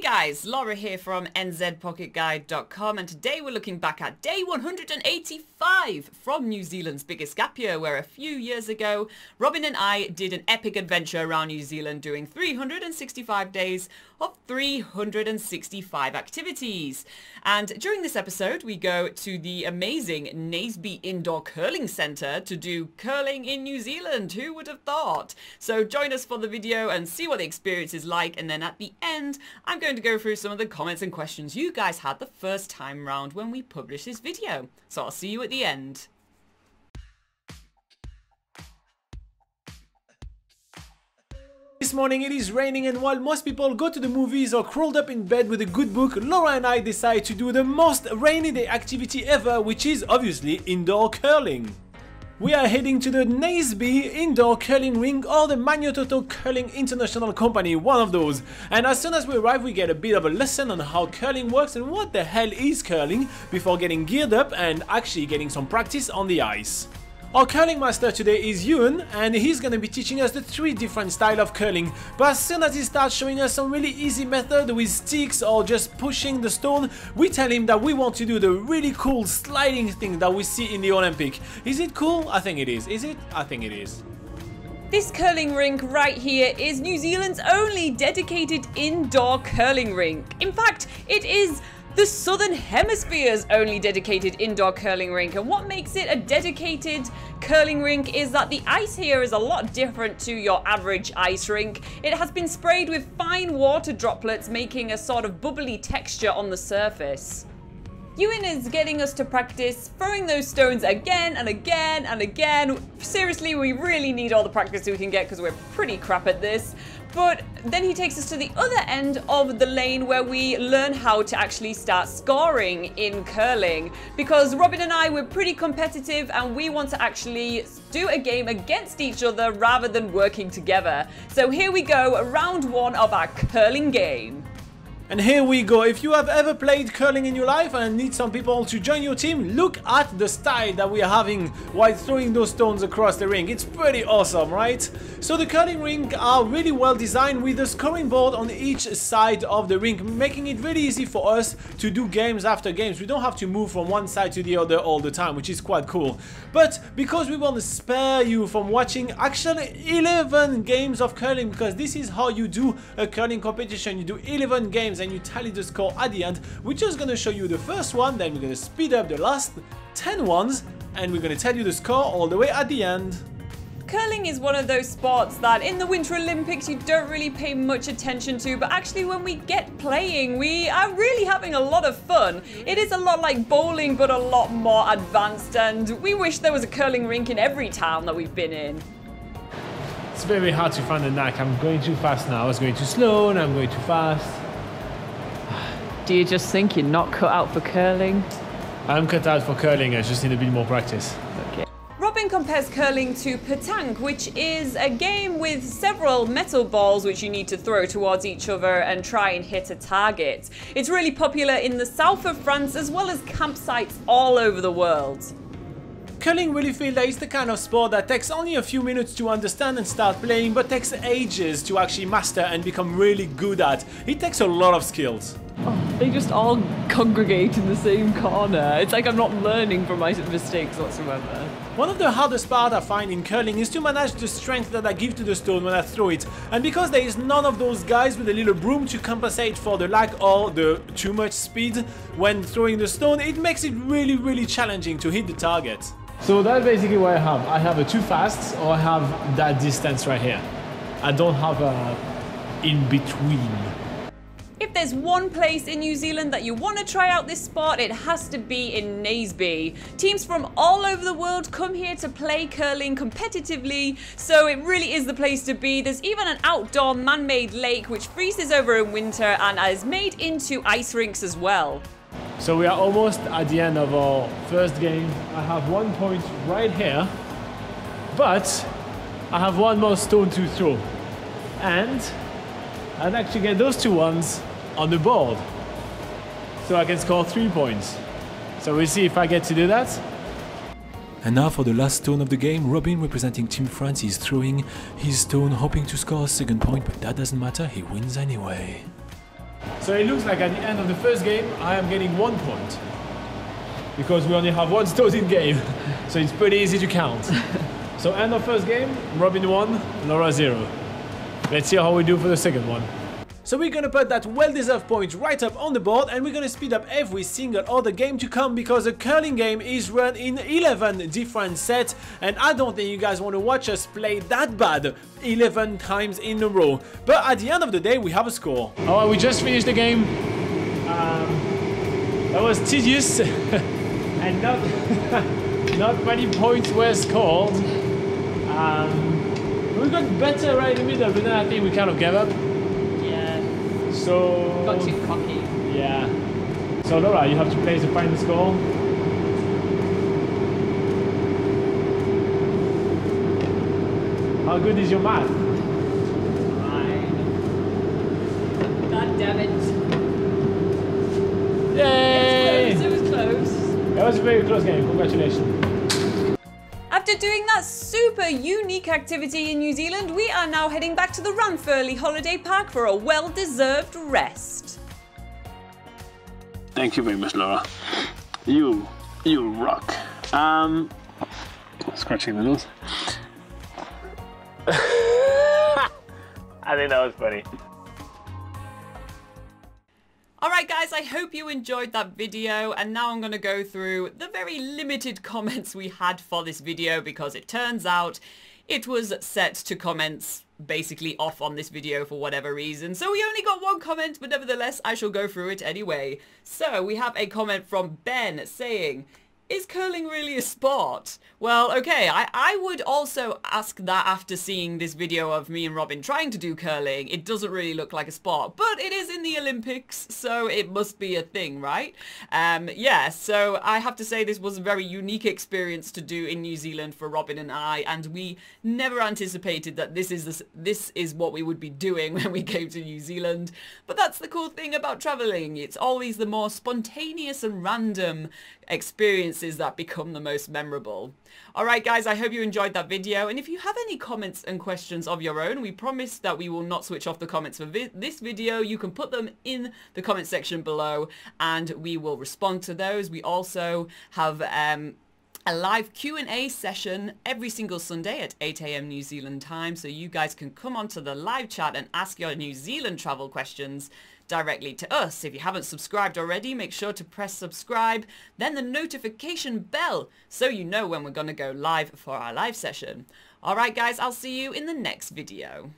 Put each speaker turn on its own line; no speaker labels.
guys, Laura here from NZPocketGuide.com, and today we're looking back at day 185 from New Zealand's biggest gap year, where a few years ago Robin and I did an epic adventure around New Zealand doing 365 days of 365 activities. And during this episode we go to the amazing Naseby Indoor Curling Centre to do curling in New Zealand. Who would have thought? So join us for the video and see what the experience is like, and then at the end I'm going to go through some of the comments and questions you guys had the first time round when we published this video. So I'll see you at the end.
This morning it is raining, and while most people go to the movies or curled up in bed with a good book, Laura and I decide to do the most rainy day activity ever, which is obviously indoor curling. We are heading to the Naseby Indoor Curling Rink, or the Magnototo Curling International Company, one of those. And as soon as we arrive we get a bit of a lesson on how curling works and what the hell is curling, before getting geared up and actually getting some practice on the ice. Our curling master today is Ewan, and he's gonna be teaching us the 3 different styles of curling. But as soon as he starts showing us some really easy method with sticks or just pushing the stone, we tell him that we want to do the really cool sliding thing that we see in the Olympic. Is it cool? I think it is. Is it? I think it is.
This curling rink right here is New Zealand's only dedicated indoor curling rink. In fact, it is the Southern Hemisphere's only dedicated indoor curling rink, and what makes it a dedicated curling rink is that the ice here is a lot different to your average ice rink. It has been sprayed with fine water droplets, making a sort of bubbly texture on the surface. Ewan is getting us to practice throwing those stones again and again and again. Seriously, we really need all the practice we can get because we're pretty crap at this. But then he takes us to the other end of the lane where we learn how to actually start scoring in curling. Because Robin and I were pretty competitive and we want to actually do a game against each other rather than working together. So here we go, round 1 of our curling game.
And here we go. If you have ever played curling in your life and need some people to join your team, look at the style that we are having while throwing those stones across the rink. It's pretty awesome, right? So the curling rink are really well designed with a scoring board on each side of the rink, making it really easy for us to do games after games. We don't have to move from one side to the other all the time, which is quite cool. But because we want to spare you from watching actually 11 games of curling, because this is how you do a curling competition. You do 11 games and you tally the score at the end. We're just gonna show you the first one, then we're gonna speed up the last 10 ones, and we're gonna tell you the score all the way at the end.
Curling is one of those sports that in the Winter Olympics you don't really pay much attention to, but actually when we get playing we are really having a lot of fun. It is a lot like bowling but a lot more advanced, and we wish there was a curling rink in every town that we've been in.
It's very hard to find the knack. I'm going too fast now. I was going too slow and I'm going too fast.
Do you just think you're not cut out for curling?
I'm cut out for curling, I just need a bit more practice.
Okay. Robin compares curling to petanque, which is a game with several metal balls which you need to throw towards each other and try and hit a target. It's really popular in the south of France as well as campsites all over the world.
Curling really feels that it's the kind of sport that takes only a few minutes to understand and start playing, but takes ages to actually master and become really good at. It takes a lot of skills.
Oh, they just all congregate in the same corner. It's like I'm not learning from my mistakes whatsoever.
One of the hardest parts I find in curling is to manage the strength that I give to the stone when I throw it. And because there is none of those guys with a little broom to compensate for the lack or the too much speed when throwing the stone, it makes it really challenging to hit the target. So that's basically what I have. I have a too fast, or I have that distance right here. I don't have a in between.
If there's one place in New Zealand that you want to try out this sport, it has to be in Naseby. Teams from all over the world come here to play curling competitively, so it really is the place to be. There's even an outdoor man-made lake which freezes over in winter and is made into ice rinks as well.
So we are almost at the end of our first game. I have 1 point right here, but I have one more stone to throw. And I'd actually get those 2 ones on the board, so I can score 3 points. So we'll see if I get to do that. And now for the last stone of the game, Robin, representing Team France, is throwing his stone hoping to score a second point, but that doesn't matter, he wins anyway. So it looks like at the end of the first game, I am getting 1 point. Because we only have 1 stone in game. So it's pretty easy to count. So end of first game, Robin 1, Laura 0. Let's see how we do for the second one. So we're gonna put that well-deserved point right up on the board, and we're gonna speed up every single other game to come, because the curling game is run in 11 different sets, and I don't think you guys want to watch us play that bad 11 times in a row. But at the end of the day, we have a score. Oh, we just finished the game. That was tedious and not many points were scored. We got better right in the middle, but then I think we kind of gave up. So
Got too cocky.
Yeah. So Laura, you have to place the final score. How good is your math?
Fine. God damn it.
Yay!
It was close.
That was a very close game. Congratulations.
After doing that super unique activity in New Zealand, we are now heading back to the Ranfurly holiday park for a well-deserved rest.
Thank you very much, Laura. You rock. Scratching the nose. I think that was funny.
Alright guys, I hope you enjoyed that video, and now I'm going to go through the very limited comments we had for this video, because it turns out it was set to comments basically off on this video for whatever reason. So we only got 1 comment, but nevertheless I shall go through it anyway. So we have a comment from Ben saying, "Is curling really a sport?" Well, okay, I would also ask that after seeing this video of me and Robin trying to do curling. It doesn't really look like a sport, but it is in the Olympics, so it must be a thing, right? Yeah, so I have to say this was a very unique experience to do in New Zealand for Robin and I, and we never anticipated that this is what we would be doing when we came to New Zealand. But that's the cool thing about traveling. It's always the more spontaneous and random experiences that become the most memorable. Alright guys, I hope you enjoyed that video, and if you have any comments and questions of your own, we promise that we will not switch off the comments for this video. You can put them in the comment section below and we will respond to those. We also have a live Q&A session every single Sunday at 8 AM New Zealand time, so you guys can come onto the live chat and ask your New Zealand travel questions directly to us. If you haven't subscribed already, make sure to press subscribe, then the notification bell, so you know when we're going to go live for our live session. Alright guys, I'll see you in the next video.